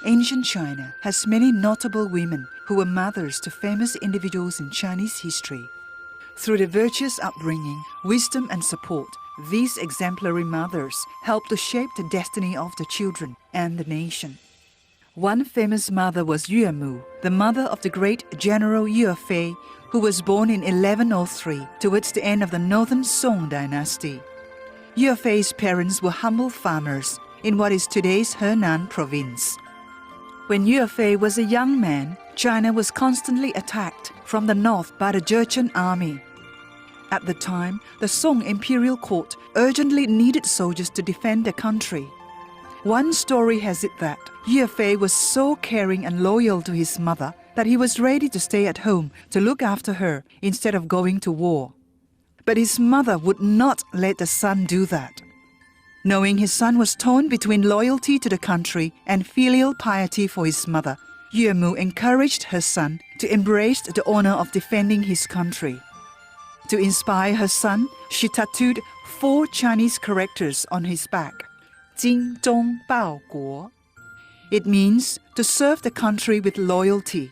Ancient China has many notable women who were mothers to famous individuals in Chinese history. Through their virtuous upbringing, wisdom and support, these exemplary mothers helped to shape the destiny of the children and the nation. One famous mother was Yue Mu, the mother of the great General Yue Fei, who was born in 1103 towards the end of the Northern Song dynasty. Yue Fei's parents were humble farmers in what is today's Henan province. When Yue Fei was a young man, China was constantly attacked from the north by the Jurchen army. At the time, the Song imperial court urgently needed soldiers to defend the country. One story has it that Yue Fei was so caring and loyal to his mother that he was ready to stay at home to look after her instead of going to war. But his mother would not let the son do that. Knowing his son was torn between loyalty to the country and filial piety for his mother, Yue Mu encouraged her son to embrace the honor of defending his country. To inspire her son, she tattooed 4 Chinese characters on his back. Jin Zhong Bao Guo. It means to serve the country with loyalty.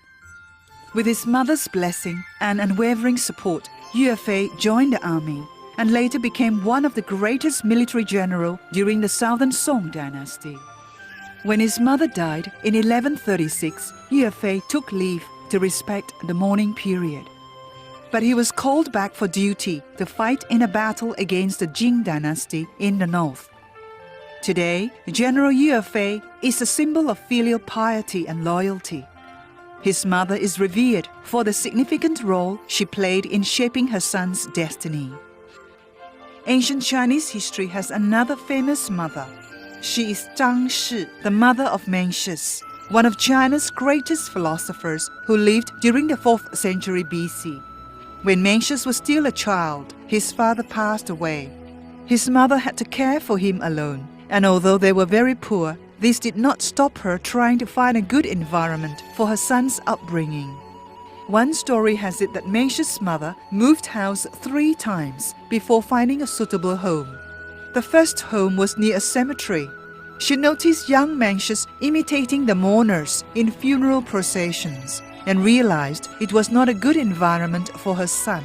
With his mother's blessing and unwavering support, Yue Fei joined the army and later became one of the greatest military generals during the Southern Song dynasty. When his mother died in 1136, Yue Fei took leave to respect the mourning period. But he was called back for duty to fight in a battle against the Jin dynasty in the north. Today, General Yue Fei is a symbol of filial piety and loyalty. His mother is revered for the significant role she played in shaping her son's destiny. Ancient Chinese history has another famous mother. She is Zhang Shi, the mother of Mencius, one of China's greatest philosophers who lived during the 4th century BC. When Mencius was still a child, his father passed away. His mother had to care for him alone, and although they were very poor, this did not stop her trying to find a good environment for her son's upbringing. One story has it that Mencius' mother moved house 3 times before finding a suitable home. The first home was near a cemetery. She noticed young Mencius imitating the mourners in funeral processions and realized it was not a good environment for her son.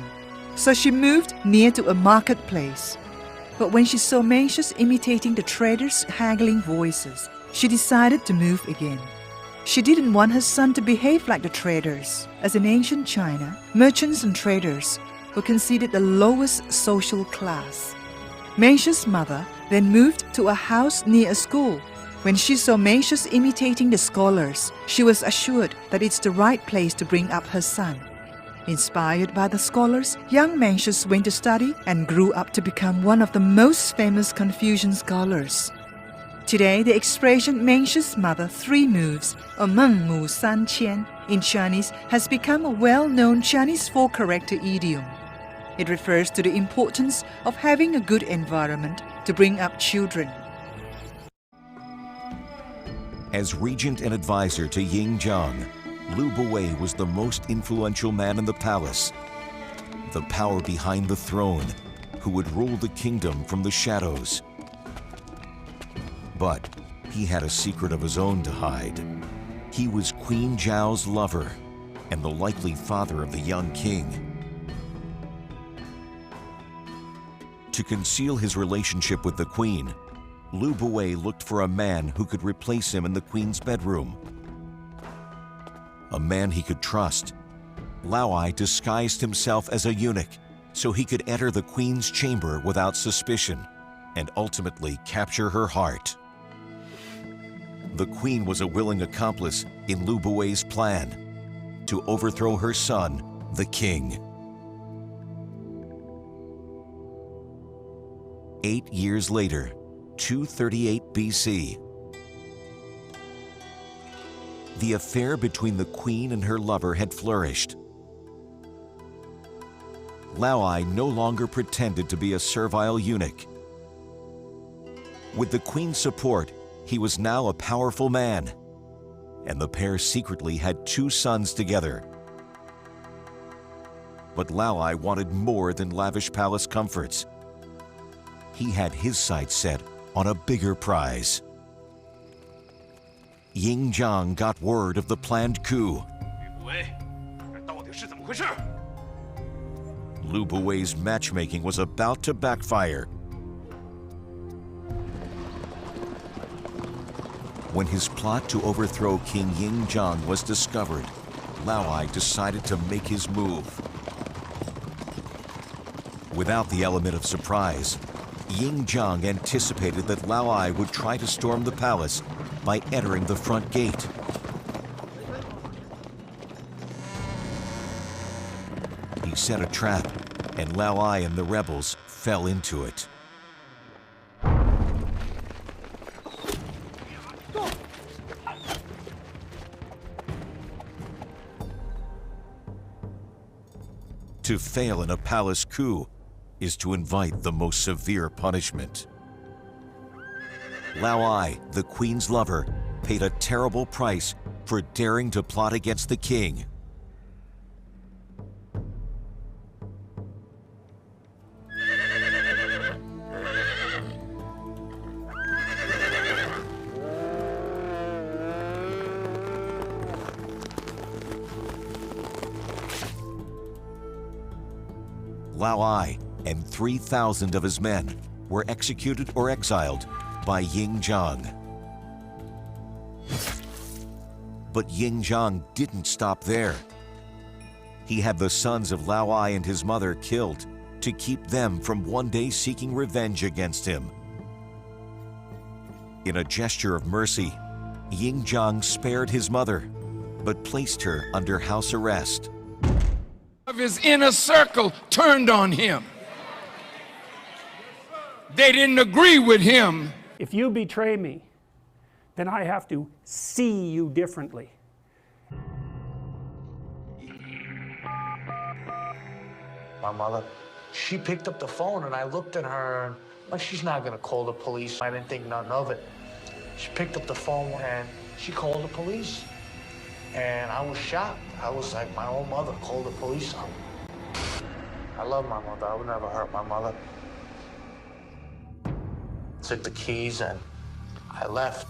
So she moved near to a marketplace. But when she saw Mencius imitating the traders' haggling voices, she decided to move again. She didn't want her son to behave like the traders, as in ancient China, merchants and traders were considered the lowest social class. Mencius' mother then moved to a house near a school. When she saw Mencius imitating the scholars, she was assured that it's the right place to bring up her son. Inspired by the scholars, young Mencius went to study and grew up to become one of the most famous Confucian scholars. Today, the expression Mencius' mother 3 moves, or Meng Mu San Qian, in Chinese has become a well-known Chinese 4-character idiom. It refers to the importance of having a good environment to bring up children. As regent and advisor to Ying Zhang, Lu Buwei was the most influential man in the palace, the power behind the throne, who would rule the kingdom from the shadows. But he had a secret of his own to hide. He was Queen Zhao's lover and the likely father of the young king. To conceal his relationship with the queen, Lu Buwei looked for a man who could replace him in the queen's bedroom. A man he could trust. Lao Ai disguised himself as a eunuch so he could enter the queen's chamber without suspicion and ultimately capture her heart. The queen was a willing accomplice in Lu Buwei's plan to overthrow her son, the king. 8 years later, 238 BC, the affair between the queen and her lover had flourished. Lao Ai no longer pretended to be a servile eunuch. With the queen's support, he was now a powerful man, and the pair secretly had 2 sons together. But Lao Ai wanted more than lavish palace comforts. He had his sights set on a bigger prize. Ying Zhang got word of the planned coup. Lu Buwei's matchmaking was about to backfire. When his plot to overthrow King Ying Zhang was discovered, Lao Ai decided to make his move. Without the element of surprise, Ying Zhang anticipated that Lao Ai would try to storm the palace by entering the front gate. He set a trap, and Lao Ai and the rebels fell into it. To fail in a palace coup is to invite the most severe punishment. Lao Ai, the queen's lover, paid a terrible price for daring to plot against the king. Lao Ai and 3,000 of his men were executed or exiled by Ying Zhang. But Ying Zhang didn't stop there. He had the sons of Lao Ai and his mother killed to keep them from one day seeking revenge against him. In a gesture of mercy, Ying Zhang spared his mother, but placed her under house arrest. Of his inner circle turned on him. They didn't agree with him. If you betray me, then I have to see you differently. My mother, she picked up the phone and I looked at her and, well, she's not gonna call the police. I didn't think nothing of it. She picked up the phone and she called the police. And I was shocked. I was like, my own mother called the police on me. I love my mother. I would never hurt my mother. Took the keys and I left.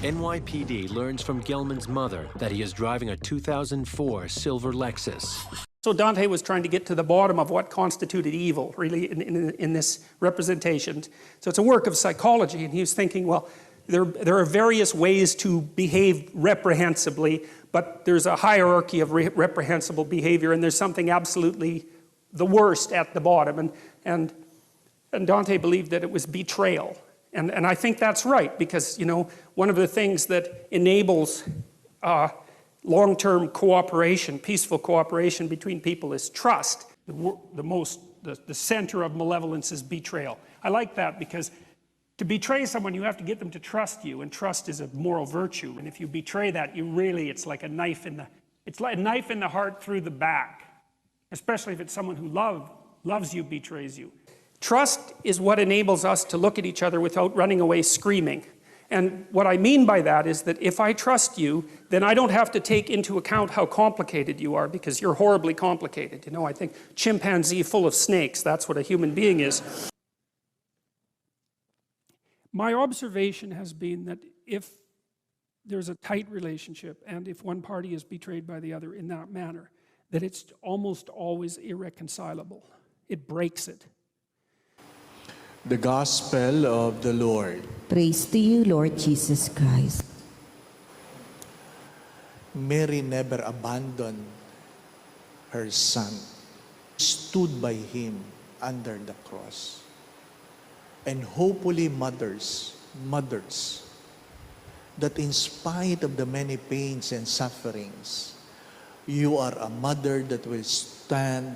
NYPD learns from Gelman's mother that he is driving a 2004 silver Lexus. So Dante was trying to get to the bottom of what constituted evil, really, in this representation. So it's a work of psychology, and he was thinking, well, there are various ways to behave reprehensibly, but there's a hierarchy of reprehensible behavior, and there's something absolutely the worst at the bottom. And Dante believed that it was betrayal. And I think that's right, because, you know, one of the things that enables long-term cooperation, peaceful cooperation between people is trust. The center of malevolence is betrayal. I like that because to betray someone, you have to get them to trust you, and trust is a moral virtue. And if you betray that, it's like a knife in the heart through the back, especially if it's someone who loves you, betrays you. Trust is what enables us to look at each other without running away screaming. And what I mean by that is that if I trust you, then I don't have to take into account how complicated you are, because you're horribly complicated. You know, I think chimpanzee full of snakes, that's what a human being is. My observation has been that if there's a tight relationship, and if one party is betrayed by the other in that manner, that it's almost always irreconcilable. It breaks it. The Gospel of the Lord. Praise to you, Lord Jesus Christ. Mary never abandoned her son, stood by him under the cross. And hopefully mothers, that in spite of the many pains and sufferings, you are a mother that will stand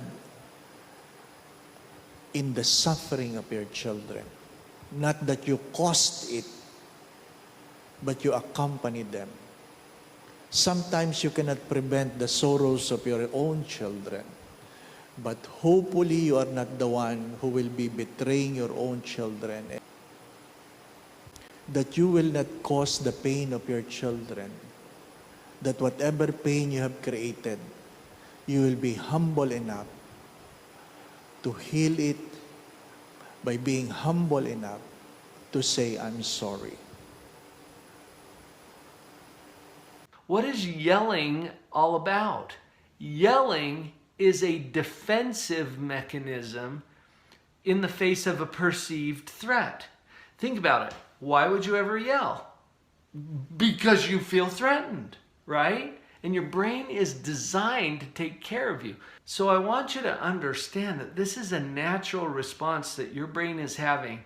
in the suffering of your children. Not that you caused it, but you accompany them. Sometimes you cannot prevent the sorrows of your own children, but hopefully you are not the one who will be betraying your own children. That you will not cause the pain of your children. That whatever pain you have created, you will be humble enough to heal it by being humble enough to say, I'm sorry. What is yelling all about? Yelling is a defensive mechanism in the face of a perceived threat. Think about it. Why would you ever yell? Because you feel threatened, right? And your brain is designed to take care of you. So I want you to understand that this is a natural response that your brain is having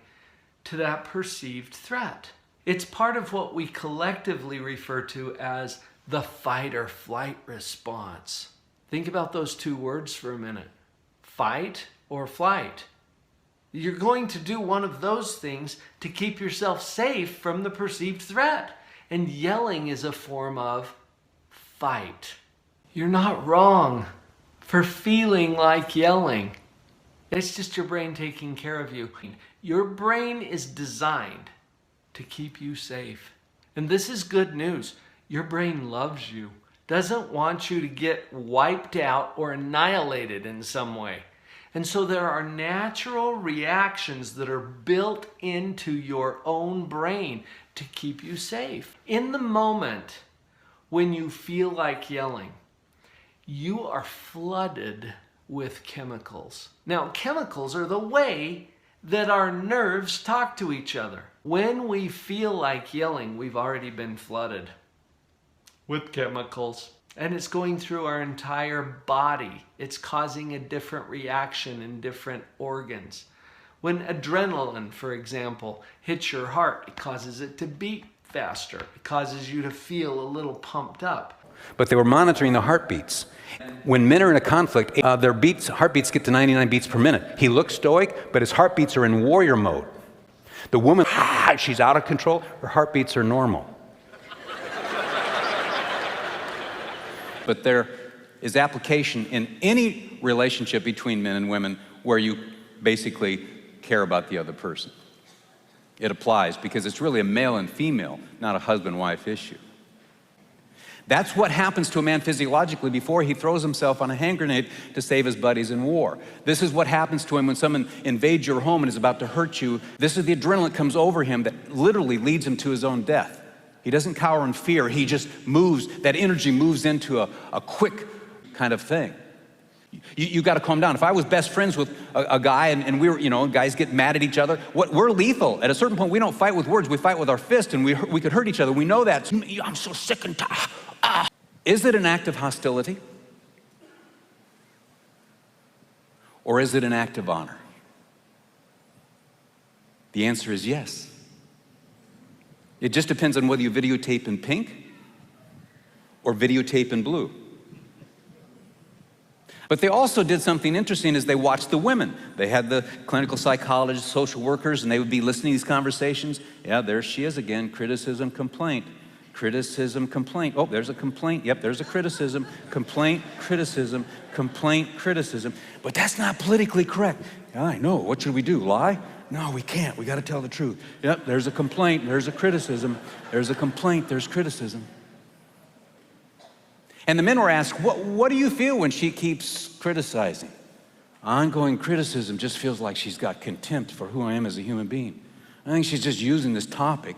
to that perceived threat. It's part of what we collectively refer to as the fight or flight response. Think about those two words for a minute. Fight or flight. You're going to do one of those things to keep yourself safe from the perceived threat. And yelling is a form of fight. You're not wrong for feeling like yelling. It's just your brain taking care of you. Your brain is designed to keep you safe. And this is good news. Your brain loves you, doesn't want you to get wiped out or annihilated in some way. And so there are natural reactions that are built into your own brain to keep you safe. In the moment when you feel like yelling, you are flooded with chemicals. Now, chemicals are the way that our nerves talk to each other. When we feel like yelling, we've already been flooded with chemicals. And it's going through our entire body. It's causing a different reaction in different organs. When adrenaline, for example, hits your heart, it causes it to beat faster. It causes you to feel a little pumped up. But they were monitoring the heartbeats. When men are in a conflict, their heartbeats get to 99 beats per minute. He looks stoic, but his heartbeats are in warrior mode. The woman, she's out of control. Her heartbeats are normal. But there is application in any relationship between men and women where you basically care about the other person. It applies because it's really a male and female, not a husband-wife issue. That's what happens to a man physiologically before he throws himself on a hand grenade to save his buddies in war. This is what happens to him when someone invades your home and is about to hurt you. This is the adrenaline that comes over him that literally leads him to his own death. He doesn't cower in fear. He just moves. That energy moves into a quick kind of thing. You got to calm down. If I was best friends with a guy and we were, guys get mad at each other, we're lethal. At a certain point, we don't fight with words. We fight with our fist, and we could hurt each other. We know that. I'm so sick and tired. Is it an act of hostility? Or is it an act of honor? The answer is yes. It just depends on whether you videotape in pink or videotape in blue. But they also did something interesting is they watched the women. They had the clinical psychologists, social workers, and they would be listening to these conversations. Yeah, there she is again, criticism, complaint. Criticism, complaint. Oh, there's a complaint. Yep, there's a criticism. Complaint, criticism, complaint, criticism. But that's not politically correct. Yeah, I know. What should we do? Lie? No, we can't. We got to tell the truth. Yep, there's a complaint. There's a criticism. There's a complaint. There's criticism. And the men were asked, what do you feel when she keeps criticizing? Ongoing criticism just feels like she's got contempt for who I am as a human being. I think she's just using this topic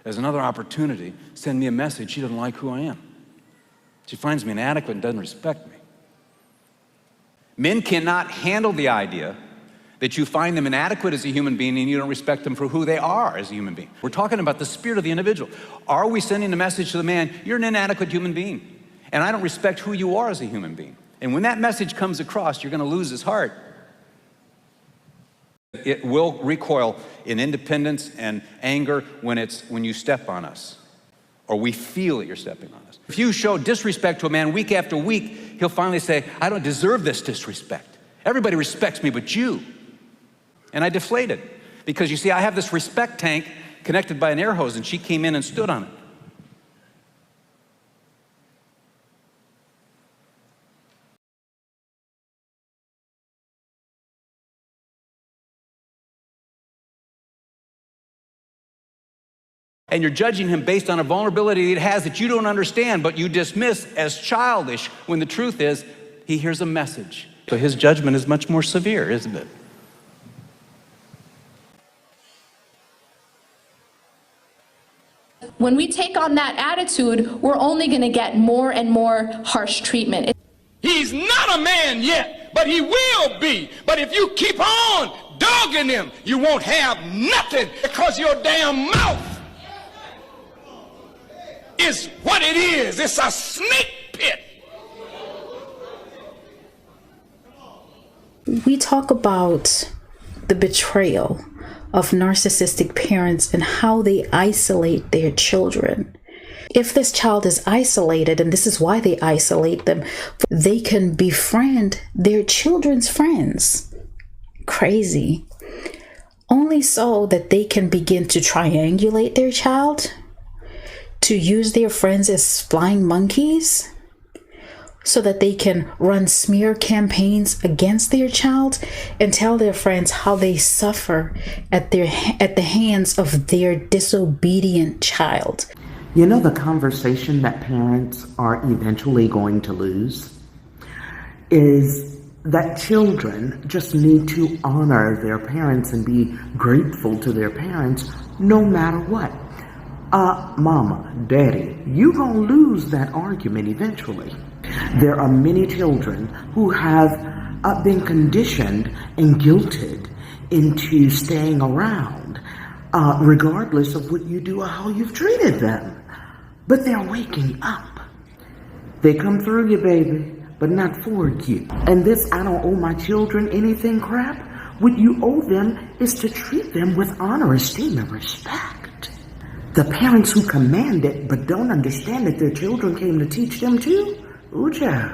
as another opportunity to send me a message she doesn't like who I am. She finds me inadequate and doesn't respect me. Men cannot handle the idea that you find them inadequate as a human being and you don't respect them for who they are as a human being. We're talking about the spirit of the individual. Are we sending a message to the man, you're an inadequate human being, and I don't respect who you are as a human being? And when that message comes across, you're going to lose his heart. It will recoil in independence and anger when you step on us, or we feel that you're stepping on us. If you show disrespect to a man week after week, he'll finally say, I don't deserve this disrespect. Everybody respects me but you. And I deflated, because you see, I have this respect tank connected by an air hose, and she came in and stood on it. And you're judging him based on a vulnerability it has that you don't understand, but you dismiss as childish, when the truth is, he hears a message. So his judgment is much more severe, isn't it? When we take on that attitude, we're only going to get more and more harsh treatment. He's not a man yet, but he will be. But if you keep on dogging him, you won't have nothing, because your damn mouth is what it is. It's a snake pit. We talk about the betrayal of narcissistic parents and how they isolate their children. If this child is isolated, and this is why they isolate them, they can befriend their children's friends. Crazy. Only so that they can begin to triangulate their child, to use their friends as flying monkeys, so that they can run smear campaigns against their child and tell their friends how they suffer at the hands of their disobedient child. You know, the conversation that parents are eventually going to lose is that children just need to honor their parents and be grateful to their parents no matter what. Mama, Daddy, you gonna lose that argument eventually. There are many children who have been conditioned and guilted into staying around, regardless of what you do or how you've treated them. But they're waking up. They come through you, baby, but not for you. And this "I don't owe my children anything" crap, what you owe them is to treat them with honor, esteem, and respect. The parents who command it but don't understand that their children came to teach them too, ooh, child.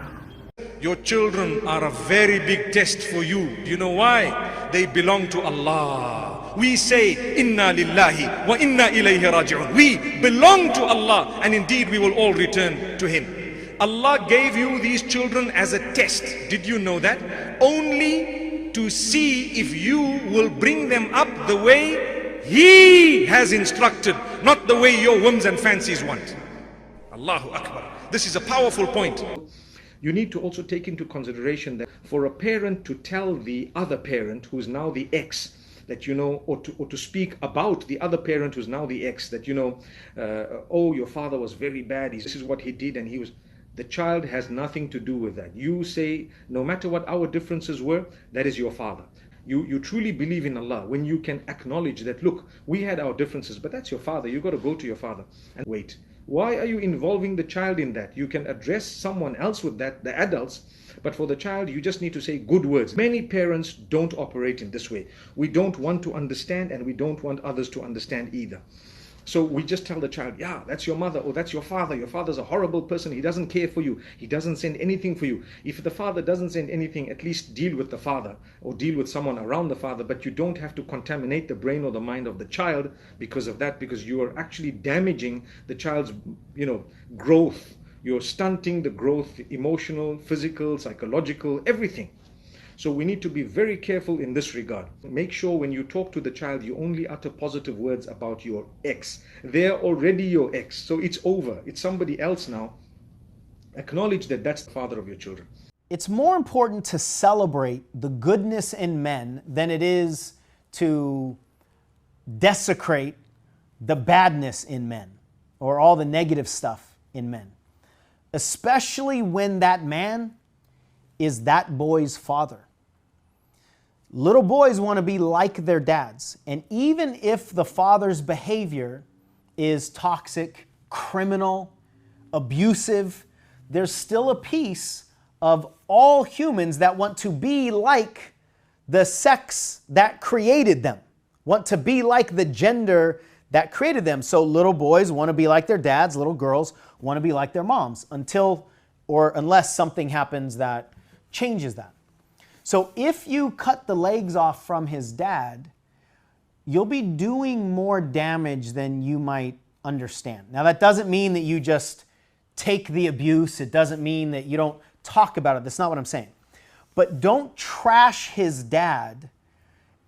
Your children are a very big test for you. You know why? They belong to Allah. We say, Inna lillahi wa inna ilayhi raji'un. We belong to Allah, and indeed we will all return to Him. Allah gave you these children as a test. Did you know that? Only to see if you will bring them up the way He has instructed, not the way your whims and fancies want. Allahu Akbar. This is a powerful point. You need to also take into consideration that for a parent to tell the other parent, who's now the ex, that or to speak about the other parent who's now the ex, that oh, your father was very bad, this is what he did, and the child has nothing to do with that. You say, no matter what our differences were, that is your father. You truly believe in Allah when you can acknowledge that, look, we had our differences, but that's your father. You got to go to your father and wait. Why are you involving the child in that? You can address someone else with that, the adults, but for the child, you just need to say good words. Many parents don't operate in this way. We don't want to understand, and we don't want others to understand either. So we just tell the child, yeah, that's your mother, or that's your father. Your father's a horrible person. He doesn't care for you. He doesn't send anything for you. If the father doesn't send anything, at least deal with the father or deal with someone around the father. But you don't have to contaminate the brain or the mind of the child because of that, because you are actually damaging the child's, growth. You're stunting the growth, emotional, physical, psychological, everything. So we need to be very careful in this regard. Make sure when you talk to the child, you only utter positive words about your ex. They're already your ex, so it's over. It's somebody else now. Acknowledge that that's the father of your children. It's more important to celebrate the goodness in men than it is to desecrate the badness in men or all the negative stuff in men, especially when that man is that boy's father. Little boys want to be like their dads. And even if the father's behavior is toxic, criminal, abusive, there's still a piece of all humans that want to be like the sex that created them, want to be like the gender that created them. So little boys want to be like their dads, little girls want to be like their moms unless something happens that changes that. So if you cut the legs off from his dad, you'll be doing more damage than you might understand. Now, that doesn't mean that you just take the abuse. It doesn't mean that you don't talk about it. That's not what I'm saying. But don't trash his dad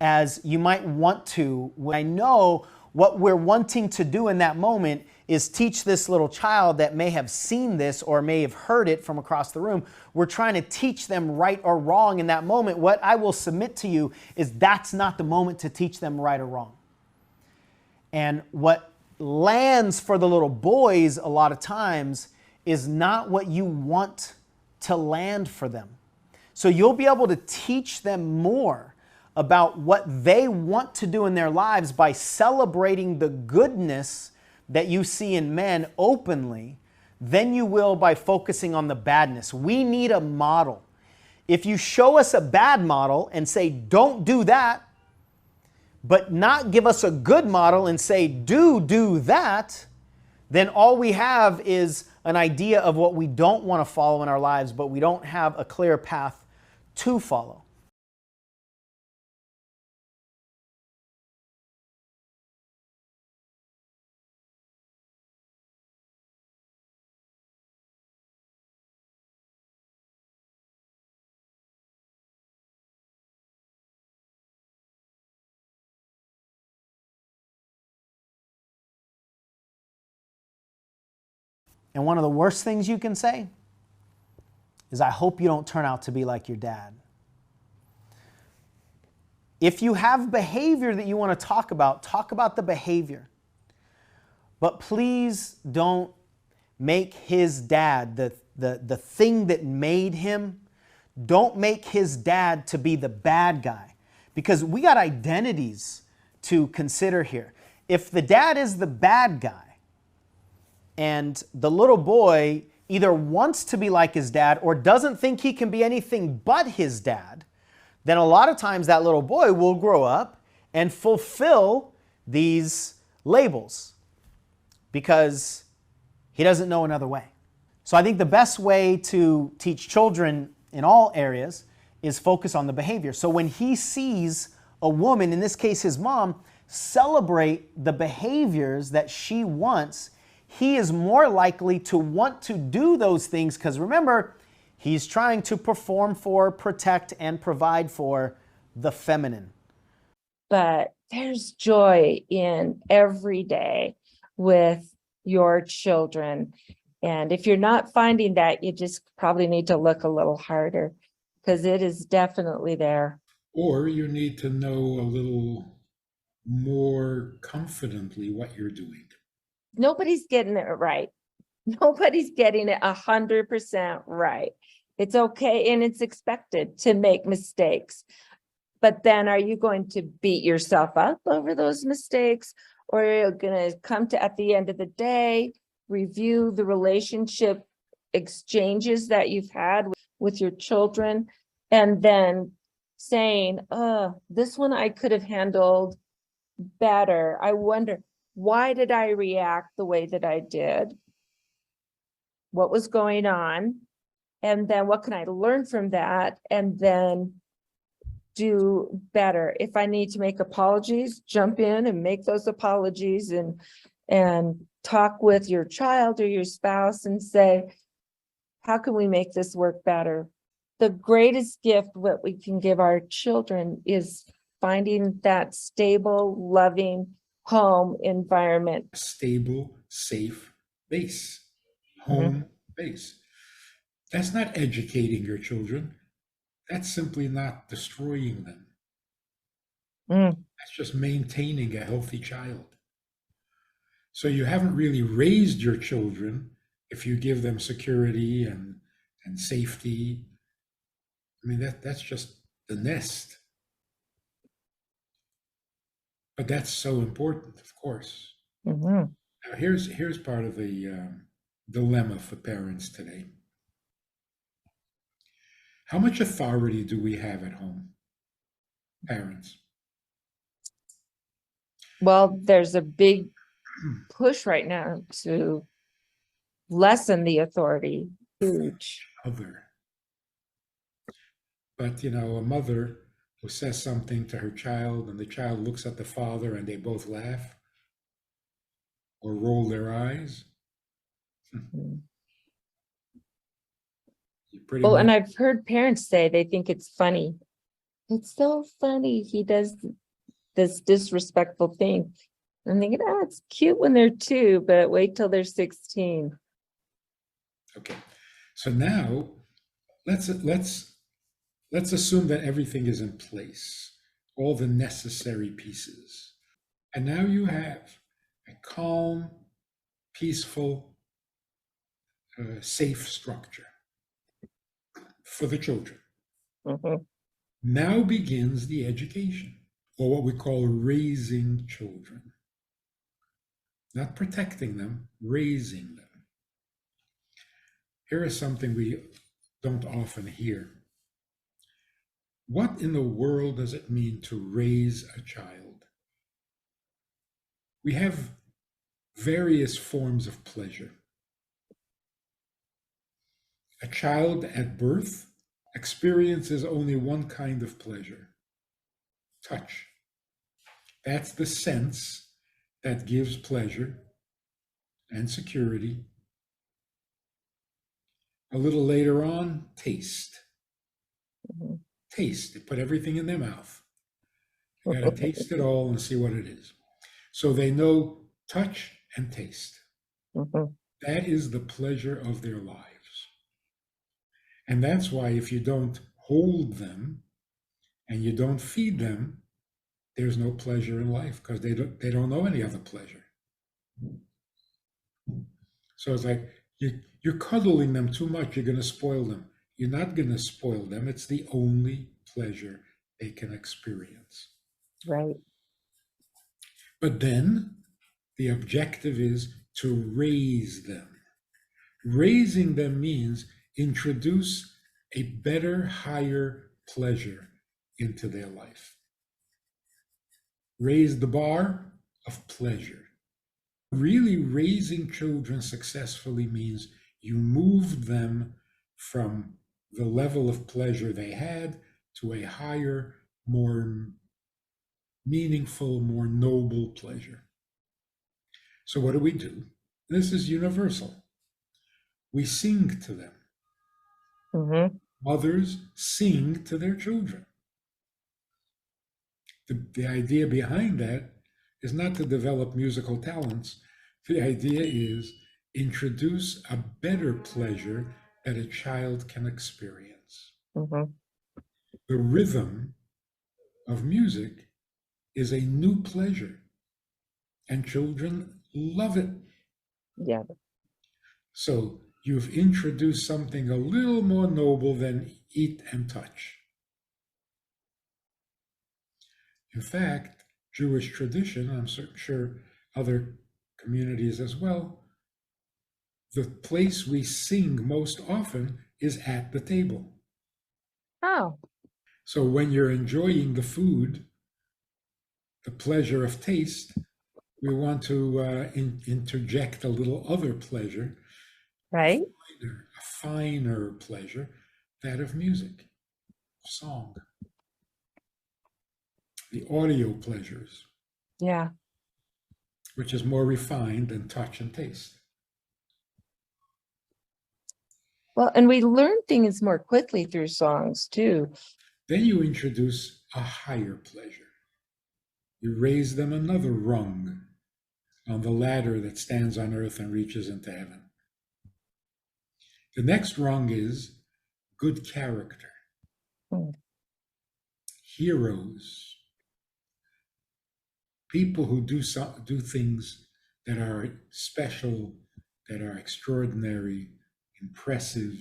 as you might want to. I know what we're wanting to do in that moment is teach this little child that may have seen this or may have heard it from across the room. We're trying to teach them right or wrong in that moment. What I will submit to you is that's not the moment to teach them right or wrong. And what lands for the little boys a lot of times is not what you want to land for them. So you'll be able to teach them more about what they want to do in their lives by celebrating the goodness that you see in men openly than you will by focusing on the badness. We need a model. If you show us a bad model and say, don't do that, but not give us a good model and say, do that, then all we have is an idea of what we don't want to follow in our lives, but we don't have a clear path to follow. And one of the worst things you can say is, I hope you don't turn out to be like your dad. If you have behavior that you want to talk about the behavior. But please don't make his dad the thing that made him. Don't make his dad to be the bad guy. Because we got identities to consider here. If the dad is the bad guy, and the little boy either wants to be like his dad or doesn't think he can be anything but his dad, then a lot of times that little boy will grow up and fulfill these labels because he doesn't know another way. So I think the best way to teach children in all areas is focus on the behavior. So when he sees a woman, in this case his mom, celebrate the behaviors that she wants, he is more likely to want to do those things because remember, he's trying to perform for, protect, and provide for the feminine. But there's joy in every day with your children. And if you're not finding that, you just probably need to look a little harder because it is definitely there. Or you need to know a little more confidently what you're doing. Nobody's getting it right. Nobody's getting it 100% right. It's okay and it's expected to make mistakes. But then are you going to beat yourself up over those mistakes? Or are you going to come to, at the end of the day, review the relationship exchanges that you've had with your children and then saying, this one I could have handled better. I wonder, why did I react the way that I did? What was going on? And then what can I learn from that? And then do better. If I need to make apologies, jump in and make those apologies and talk with your child or your spouse and say, how can we make this work better? The greatest gift what we can give our children is finding that stable, loving home environment. Stable, safe base, home base. That's not educating your children. That's simply not destroying them. That's just maintaining a healthy child. So you haven't really raised your children if you give them security and safety. I mean, that's just the nest. But that's so important, of course. Now, here's part of the dilemma for parents today. How much authority do we have at home, parents? Well, there's a big push right now to lessen the authority. Huge. But, you know, a mother who says something to her child and the child looks at the father and they both laugh or roll their eyes. Well, and I've heard parents say they think it's funny. It's so funny. He does this disrespectful thing. I'm thinking, it's cute when they're 2, but wait till they're 16. Okay, so now let's assume that everything is in place, all the necessary pieces. And now you have a calm, peaceful, safe structure for the children. Now begins the education, or what we call raising children. Not protecting them, raising them. Here is something we don't often hear. What in the world does it mean to raise a child? We have various forms of pleasure. A child at birth experiences only one kind of pleasure: touch. That's the sense that gives pleasure and security. A little later on, taste. Taste. They put everything in their mouth. You got to taste it all and see what it is. So they know touch and taste. That is the pleasure of their lives. And that's why if you don't hold them and you don't feed them, there's no pleasure in life, because they don't know any other pleasure. So it's like you're cuddling them too much, you're going to spoil them. You're not going to spoil them. It's the only pleasure they can experience. Right. But then the objective is to raise them. Raising them means introduce a better, higher pleasure into their life. Raise the bar of pleasure. Really raising children successfully means you move them from the level of pleasure they had to a higher, more meaningful, more noble pleasure. So what do? This is universal. We sing to them. Mothers sing to their children. The idea behind that is not to develop musical talents. The idea is introduce a better pleasure that a child can experience. The rhythm of music is a new pleasure, and children love it. Yeah. So you've introduced something a little more noble than eat and touch. In fact, Jewish tradition, I'm sure other communities as well, the place we sing most often is at the table. Oh. So when you're enjoying the food, the pleasure of taste, we want to interject a little other pleasure, right? A finer pleasure, that of music, song, the audio pleasures. Yeah. Which is more refined than touch and taste. Well, and we learn things more quickly through songs too. Then you introduce a higher pleasure. You raise them another rung on the ladder that stands on earth and reaches into heaven. The next rung is good character, heroes, people who do things that are special, that are extraordinary, impressive.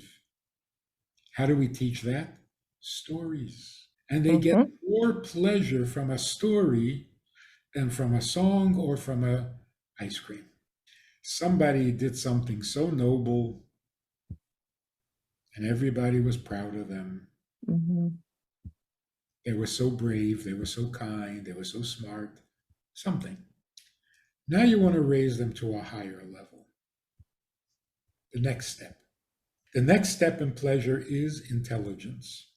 How do we teach that? Stories. And they get more pleasure from a story than from a song or from a ice cream. Somebody did something so noble and everybody was proud of them. They were so brave, they were so kind, they were so smart, something. Now you want to raise them to a higher level. The next step. The next step in pleasure is intelligence.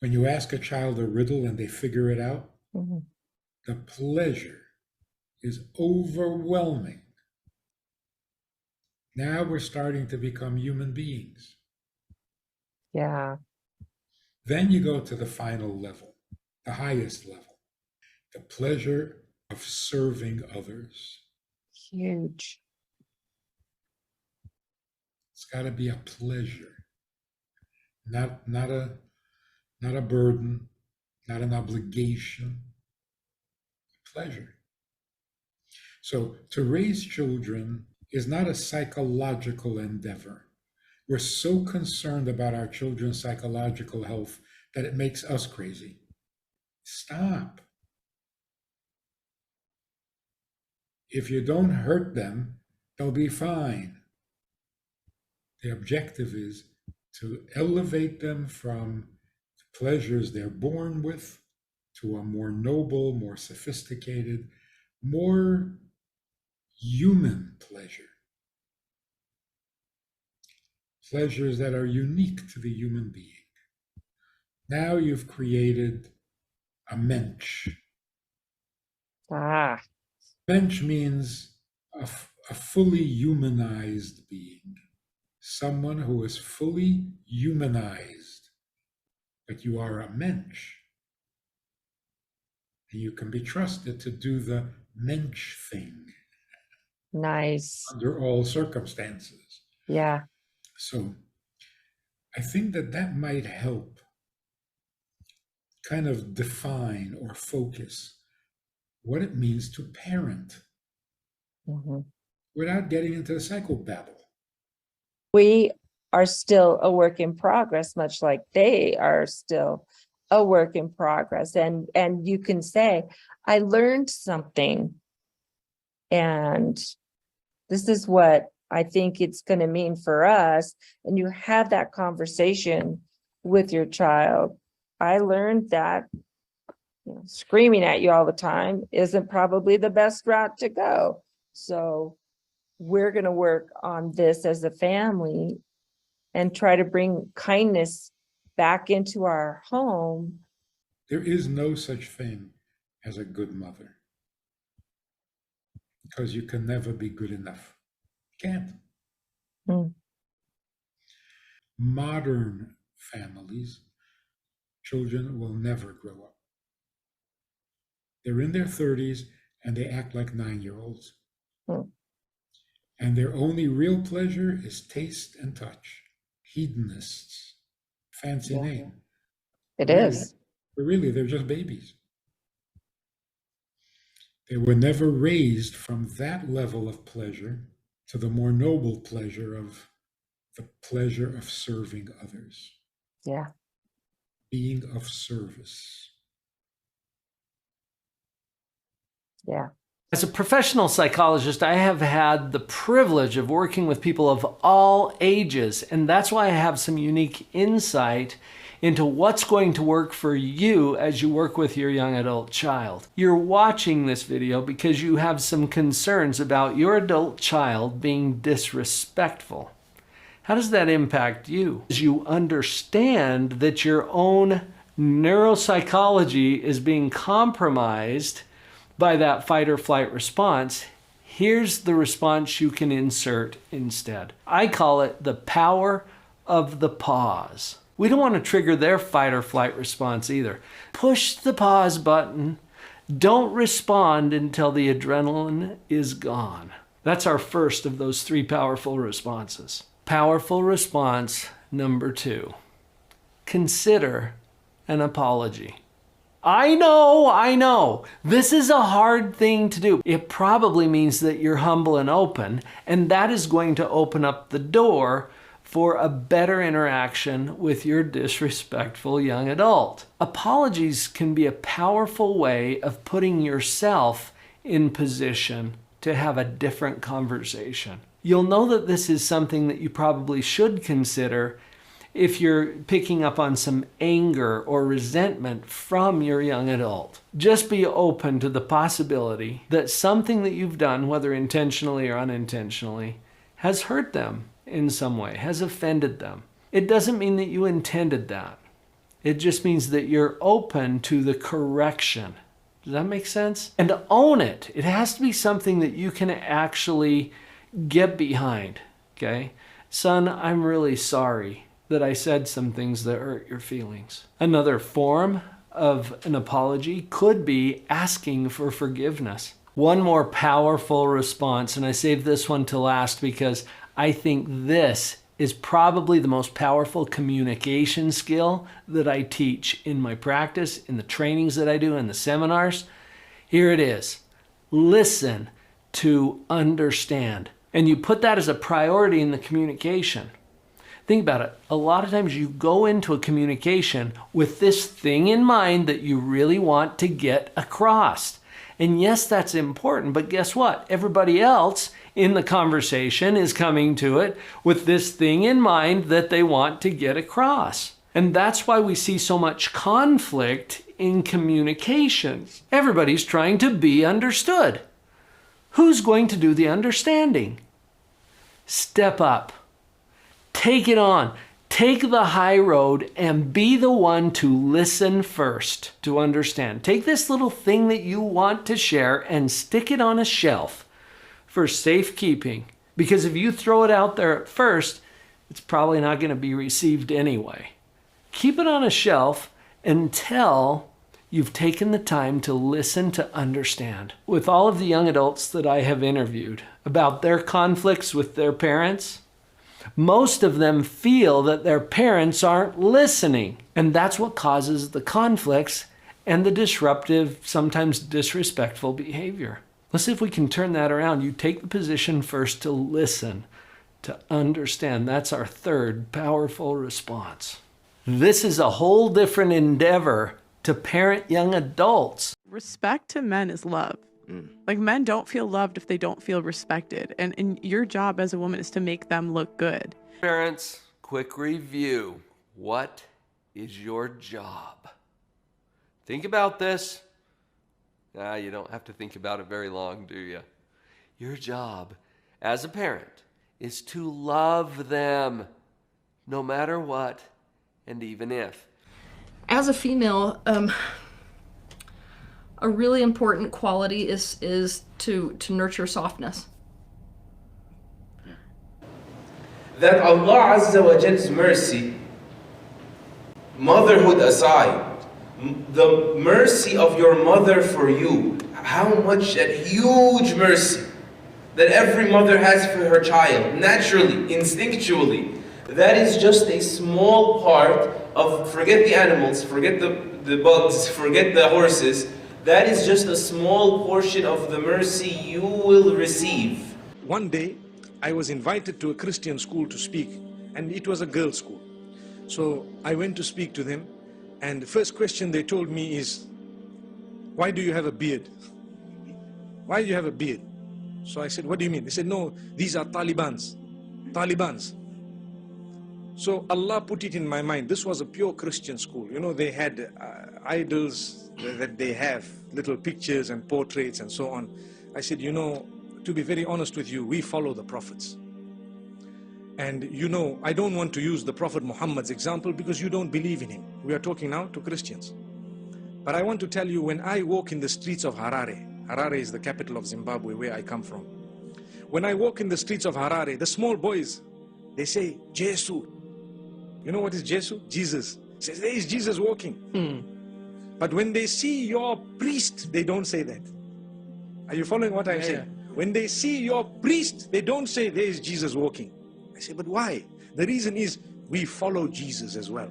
When you ask a child a riddle and they figure it out, the pleasure is overwhelming. Now we're starting to become human beings. Yeah. Then you go to the final level, the highest level, the pleasure of serving others. Huge. It's got to be a pleasure, not a burden, not an obligation, a pleasure. So to raise children is not a psychological endeavor. We're so concerned about our children's psychological health that it makes us crazy. Stop. If you don't hurt them, they'll be fine. The objective is to elevate them from the pleasures they're born with to a more noble, more sophisticated, more human pleasure. Pleasures that are unique to the human being. Now you've created a mensch. Ah. Mensch means a fully humanized being. Someone who is fully humanized. But you are a mensch. And you can be trusted to do the mensch thing. Nice. Under all circumstances. Yeah. So I think that might help kind of define or focus what it means to parent without getting into the psychobabble. We are still a work in progress, much like they are still a work in progress. And you can say, I learned something. And this is what I think it's going to mean for us. And you have that conversation with your child. I learned that screaming at you all the time isn't probably the best route to go. So we're going to work on this as a family and try to bring kindness back into our home. There is no such thing as a good mother, because you can never be good enough. You can't. Modern families, children will never grow up. They're in their 30s and they act like 9-year-olds. And their only real pleasure is taste and touch. Hedonists. Fancy name. It is. But really, they're just babies. They were never raised from that level of pleasure to the more noble pleasure of the pleasure of serving others. Yeah. Being of service. Yeah. As a professional psychologist, I have had the privilege of working with people of all ages, and that's why I have some unique insight into what's going to work for you as you work with your young adult child. You're watching this video because you have some concerns about your adult child being disrespectful. How does that impact you? As you understand that your own neuropsychology is being compromised by that fight or flight response, here's the response you can insert instead. I call it the power of the pause. We don't want to trigger their fight or flight response either. Push the pause button. Don't respond until the adrenaline is gone. That's our first of those 3 powerful responses. Powerful response number 2. Consider an apology. I know. This is a hard thing to do. It probably means that you're humble and open, and that is going to open up the door for a better interaction with your disrespectful young adult. Apologies can be a powerful way of putting yourself in position to have a different conversation. You'll know that this is something that you probably should consider if you're picking up on some anger or resentment from your young adult. Just be open to the possibility that something that you've done, whether intentionally or unintentionally, has hurt them in some way, has offended them. It doesn't mean that you intended that. It just means that you're open to the correction. Does that make sense? And own it. It has to be something that you can actually get behind, okay? Son, I'm really sorry that I said some things that hurt your feelings. Another form of an apology could be asking for forgiveness. One more powerful response, and I saved this one to last because I think this is probably the most powerful communication skill that I teach in my practice, in the trainings that I do, in the seminars. Here it is. Listen to understand. And you put that as a priority in the communication. Think about it. A lot of times you go into a communication with this thing in mind that you really want to get across. And yes, that's important, but guess what? Everybody else in the conversation is coming to it with this thing in mind that they want to get across. And that's why we see so much conflict in communications. Everybody's trying to be understood. Who's going to do the understanding? Step up. Take it on. Take the high road and be the one to listen first, to understand. Take this little thing that you want to share and stick it on a shelf for safekeeping. Because if you throw it out there at first, it's probably not going to be received anyway. Keep it on a shelf until you've taken the time to listen to understand. With all of the young adults that I have interviewed about their conflicts with their parents, most of them feel that their parents aren't listening. And that's what causes the conflicts and the disruptive, sometimes disrespectful behavior. Let's see if we can turn that around. You take the position first to listen, to understand. That's our third powerful response. This is a whole different endeavor to parent young adults. Respect to men is love. Like, men don't feel loved if they don't feel respected. And your job as a woman is to make them look good. Parents, quick review. What is your job? Think about this. You don't have to think about it very long, do you? Your job as a parent is to love them no matter what and even if. As a female, a really important quality is to nurture softness. That Allah Azza wa Jall's mercy, motherhood aside, the mercy of your mother for you, how much that huge mercy that every mother has for her child, naturally, instinctually, that is just a small part of, forget the animals, forget the bugs, forget the horses, that is just a small portion of the mercy you will receive. One day, I was invited to a Christian school to speak, and it was a girls' school. So I went to speak to them, and the first question they told me is, why do you have a beard? Why do you have a beard? So I said, what do you mean? They said, no, these are Talibans. So Allah put it in my mind. This was a pure Christian school. You know, they had idols that they have, little pictures and portraits and so on. I said, you know, to be very honest with you, we follow the prophets. And you know, I don't want to use the Prophet Muhammad's example because you don't believe in him. We are talking now to Christians. But I want to tell you, when I walk in the streets of Harare, Harare is the capital of Zimbabwe, where I come from. When I walk in the streets of Harare, the small boys, they say, Jesu. You know what is Jesu? Jesus. Says, there is Jesus walking. But when they see your priest, they don't say that. Are you following what I'm saying? When they see your priest, they don't say there is Jesus walking. I say, but why? The reason is we follow Jesus as well.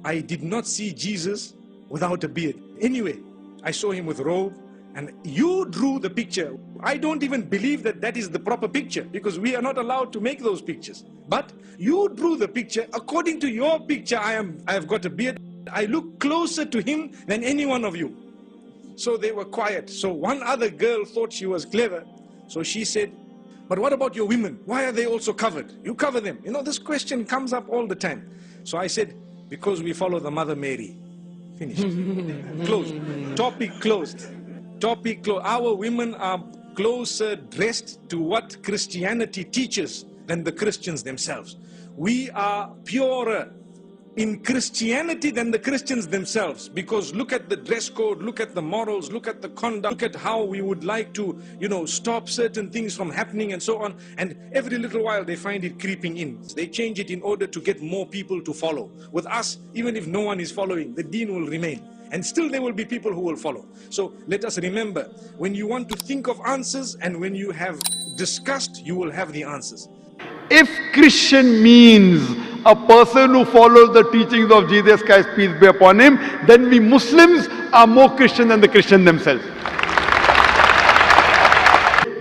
I did not see Jesus without a beard. Anyway, I saw him with robe, and you drew the picture. I don't even believe that that is the proper picture, because we are not allowed to make those pictures. But you drew the picture. According to your picture, I have got a beard. I look closer to him than any one of you. So they were quiet. So one other girl thought she was clever. So she said, but what about your women? Why are they also covered? You cover them. You know, this question comes up all the time. So I said, because we follow the Mother Mary. Finished. Closed. Topic closed. Topic closed. Our women are closer dressed to what Christianity teaches than the Christians themselves. We are purer in Christianity than the Christians themselves, because look at the dress code, look at the morals, look at the conduct, look at how we would like to, you know, stop certain things from happening and so on. And every little while they find it creeping in. They change it in order to get more people to follow. With us, even if no one is following, the deen will remain. And still there will be people who will follow. So let us remember, when you want to think of answers and when you have discussed, you will have the answers. If Christian means a person who follows the teachings of Jesus Christ, peace be upon him, then we Muslims are more Christian than the Christian themselves.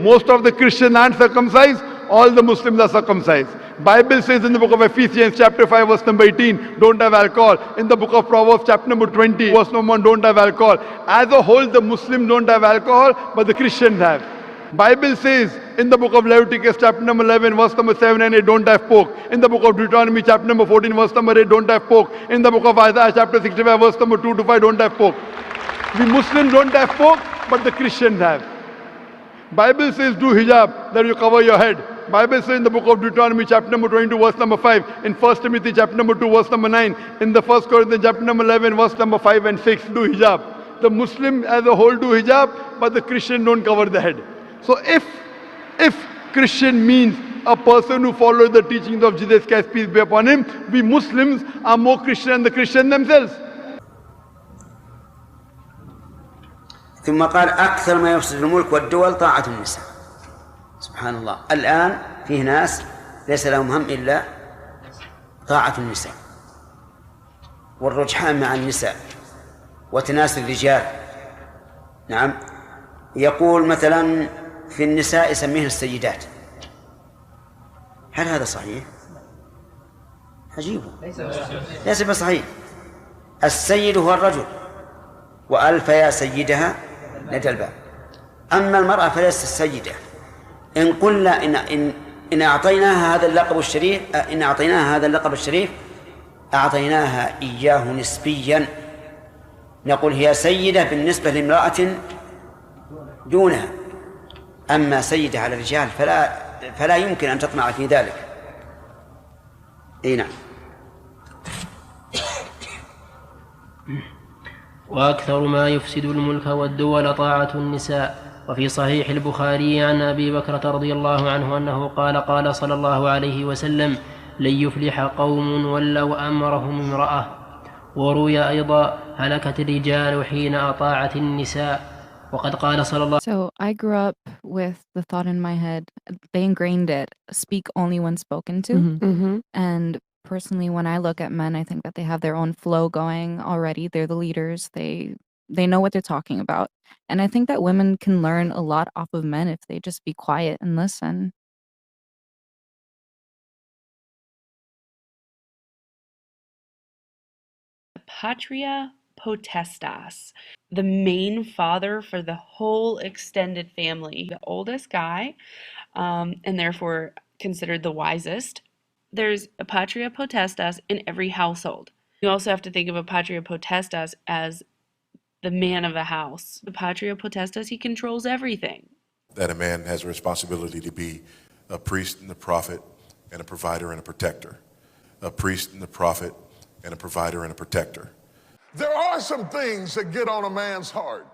most of the Christians aren't circumcised, all the Muslims are circumcised. Bible says in the book of Ephesians chapter 5 verse number 18, don't have alcohol. In the book of Proverbs chapter number 20 verse number 1, don't have alcohol. As a whole, the Muslims don't have alcohol, but the Christians have. Bible says in the book of Leviticus chapter number 11 verse number 7 and 8, don't have pork. In the book of Deuteronomy chapter number 14 verse number 8, don't have pork. In the book of Isaiah chapter 65 verse number 2 to 5, don't have pork. We Muslims don't have pork, but the Christians have. Bible says do hijab, that you cover your head. Bible says in the book of Deuteronomy chapter number 22 verse number 5, in 1 Timothy chapter number 2 verse number 9, in the 1 Corinthians chapter number 11 verse number 5 and 6, do hijab. The Muslim as a whole do hijab, but the Christian don't cover the head. So if Christian means a person who follows the teachings of Jesus Christ, peace be upon him, we Muslims are more Christian than the Christian themselves. ثم قال أكثر ما يفسد الملك والدول طاعة النساء. سبحان الله. الآن فيه ناس ليس لهم هم إلا طاعة النساء والرجحان مع النساء وتناسي الرجال. نعم. يقول مثلا في النساء يسميهن السيدات. هل هذا صحيح؟ عجيب. ليس بصحيح. السيد هو الرجل، وألف يا سيدها لدى الباب. أما المرأة فليست السيدة. إن قلنا إن أعطيناها هذا اللقب الشريف أعطيناها إياه نسبيا، نقول هي سيدة بالنسبة لامرأة دونها، أما سيدة على الرجال فلا يمكن أن تطمع في ذلك. أي نعم. وأكثر ما يفسد الملك والدول طاعة النساء. وفي صحيح البخاري عن أبي بكرة رضي الله عنه أنه قال صلى الله عليه وسلم: لن يفلح قوم ولوا أمرهم امرأة. وروي أيضا: هلكت الرجال حين أطاعت النساء. وقد قال صلى الله. So I grew up with the thought in my head, they ingrained it, speak only when spoken to. And personally, when I look at men, I think that they have their own flow going already. They're the leaders. They know what they're talking about. And I think that women can learn a lot off of men if they just be quiet and listen. Patria potestas, the main father for the whole extended family, the oldest guy, and therefore considered the wisest. There's a patria potestas in every household. You also have to think of a patria potestas as the man of the house. The patria potestas, he controls everything. That a man has a responsibility to be a priest and a prophet and a provider and a protector. A priest and a prophet and a provider and a protector. There are some things that get on a man's heart.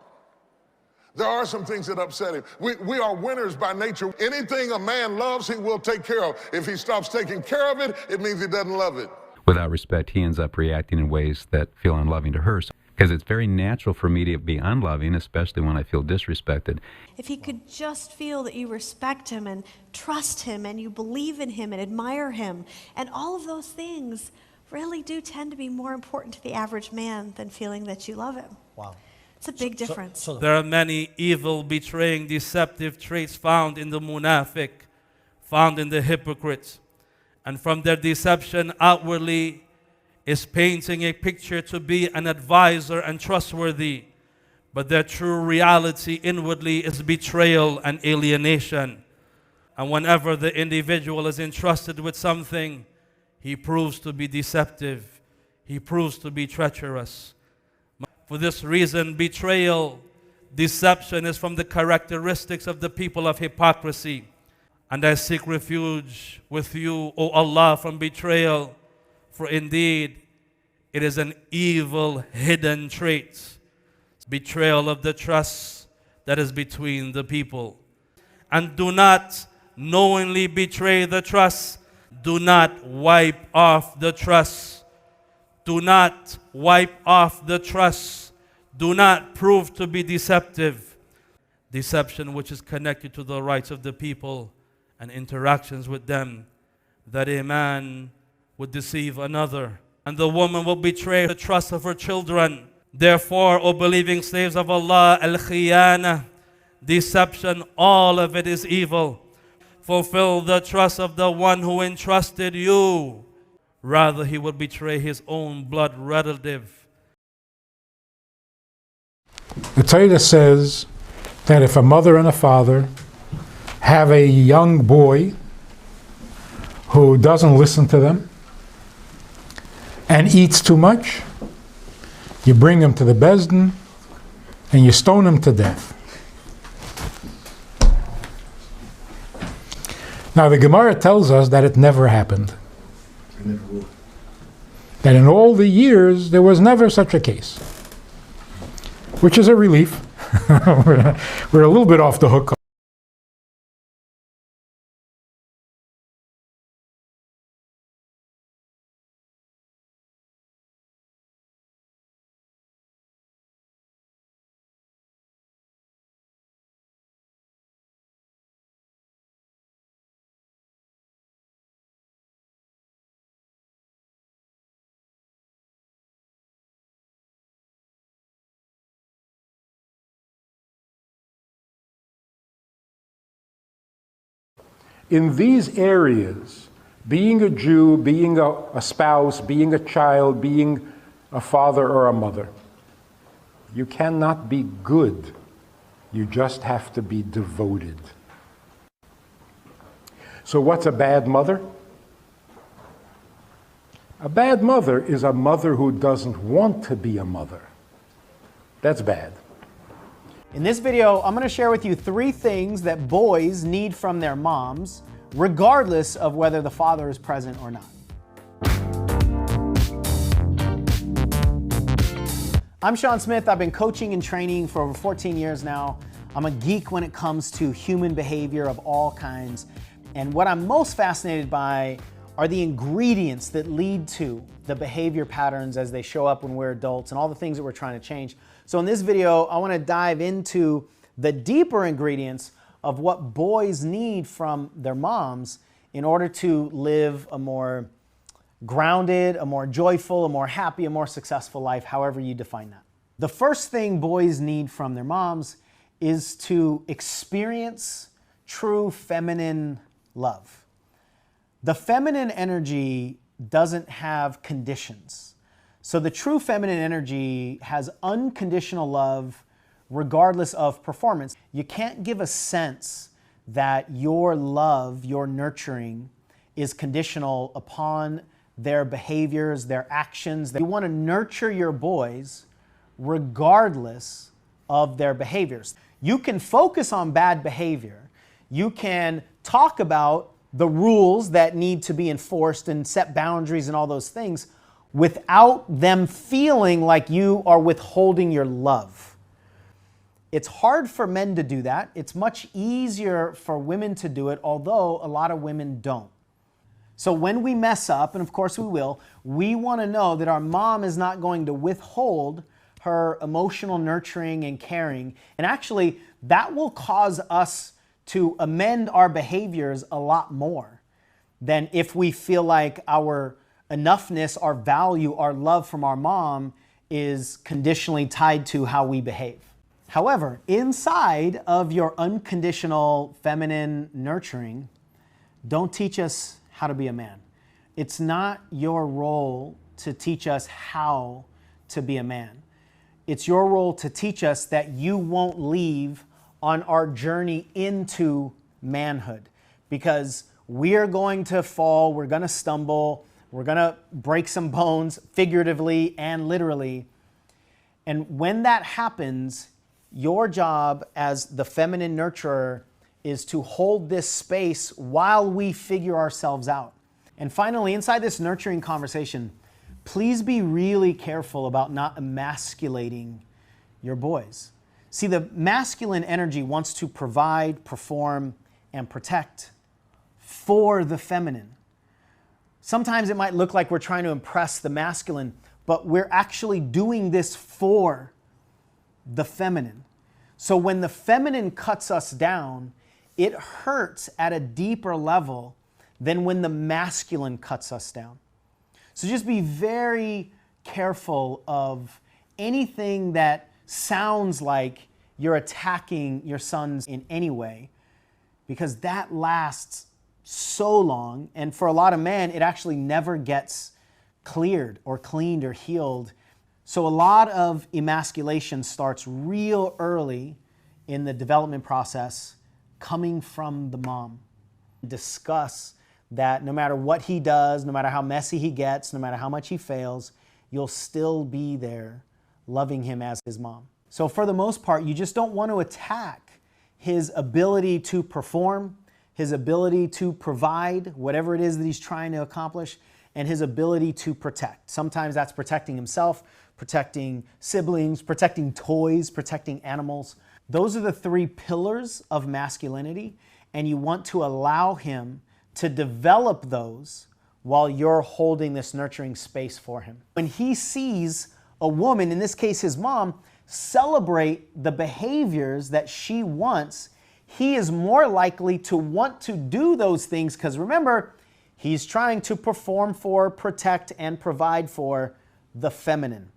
There are some things that upset him. We are winners by nature. Anything a man loves, he will take care of. If he stops taking care of it, it means he doesn't love it. Without respect, he ends up reacting in ways that feel unloving to her. Because it's very natural for me to be unloving, especially when I feel disrespected. If he could just feel that you respect him and trust him and you believe in him and admire him, and all of those things really do tend to be more important to the average man than feeling that you love him. Wow. It's a big difference. There are many evil, betraying, deceptive traits found in the munafiq, found in the hypocrites. And from their deception outwardly is painting a picture to be an advisor and trustworthy. But their true reality inwardly is betrayal and alienation. And whenever the individual is entrusted with something, he proves to be deceptive. He proves to be treacherous. For this reason, betrayal, deception is from the characteristics of the people of hypocrisy. And I seek refuge with you, O Allah, from betrayal, for indeed it is an evil hidden trait. Betrayal of the trust that is between the people. And do not knowingly betray the trust. Do not wipe off the trust. Do not wipe off the trust. Do not prove to be deceptive. Deception which is connected to the rights of the people and interactions with them, that a man would deceive another, and the woman will betray the trust of her children. Therefore, O believing slaves of Allah, al-khiyana, deception, all of it is evil. Fulfill the trust of the one who entrusted you. Rather, he will betray his own blood relative. The Torah says that if a mother and a father have a young boy who doesn't listen to them and eats too much, you bring him to the Beis Din and you stone him to death. Now the Gemara tells us that it never happened. It never will. That in all the years there was never such a case, which is a relief. We're a little bit off the hook. In these areas, being a Jew, being a spouse, being a child, being a father or a mother, you cannot be good. You just have to be devoted. So what's a bad mother? A bad mother is a mother who doesn't want to be a mother. That's bad. In this video, I'm going to share with you 3 things that boys need from their moms, regardless of whether the father is present or not. I'm Sean Smith. I've been coaching and training for over 14 years now. I'm a geek when it comes to human behavior of all kinds. And what I'm most fascinated by are the ingredients that lead to the behavior patterns as they show up when we're adults and all the things that we're trying to change. So in this video, I want to dive into the deeper ingredients of what boys need from their moms in order to live a more grounded, a more joyful, a more happy, a more successful life, however you define that. The first thing boys need from their moms is to experience true feminine love. The feminine energy doesn't have conditions. So the true feminine energy has unconditional love regardless of performance. You can't give a sense that your love, your nurturing, is conditional upon their behaviors, their actions. You want to nurture your boys regardless of their behaviors. You can focus on bad behavior. You can talk about the rules that need to be enforced and set boundaries and all those things without them feeling like you are withholding your love. It's hard for men to do that. It's much easier for women to do it, although a lot of women don't. So when we mess up, and of course we will, we want to know that our mom is not going to withhold her emotional nurturing and caring. And actually, that will cause us to amend our behaviors a lot more than if we feel like our enoughness, our value, our love from our mom is conditionally tied to how we behave. However, inside of your unconditional feminine nurturing, don't teach us how to be a man. It's not your role to teach us how to be a man. It's your role to teach us that you won't leave on our journey into manhood, because we're going to fall, we're going to stumble, we're going to break some bones figuratively and literally. And when that happens, your job as the feminine nurturer is to hold this space while we figure ourselves out. And finally, inside this nurturing conversation, please be really careful about not emasculating your boys. See, the masculine energy wants to provide, perform, and protect for the feminine. Sometimes it might look like we're trying to impress the masculine, but we're actually doing this for the feminine. So when the feminine cuts us down, it hurts at a deeper level than when the masculine cuts us down. So just be very careful of anything that sounds like you're attacking your sons in any way, because that lasts so long. And for a lot of men, it actually never gets cleared or cleaned or healed. So a lot of emasculation starts real early in the development process, coming from the mom. Discuss that no matter what he does, no matter how messy he gets, no matter how much he fails, you'll still be there loving him as his mom. So for the most part, you just don't want to attack his ability to perform, his ability to provide whatever it is that he's trying to accomplish, and his ability to protect. Sometimes that's protecting himself, protecting siblings, protecting toys, protecting animals. Those are the three pillars of masculinity, and you want to allow him to develop those while you're holding this nurturing space for him. When he sees a woman, in this case his mom, celebrate the behaviors that she wants, he is more likely to want to do those things, because remember, he's trying to perform for, protect, and provide for the feminine.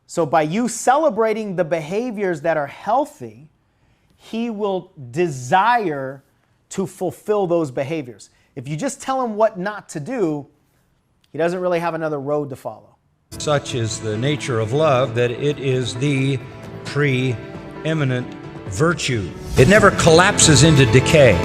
So by you celebrating the behaviors that are healthy, he will desire to fulfill those behaviors. If you just tell him what not to do, he doesn't really have another road to follow. Such is the nature of love that it is the preeminent virtue. It never collapses into decay.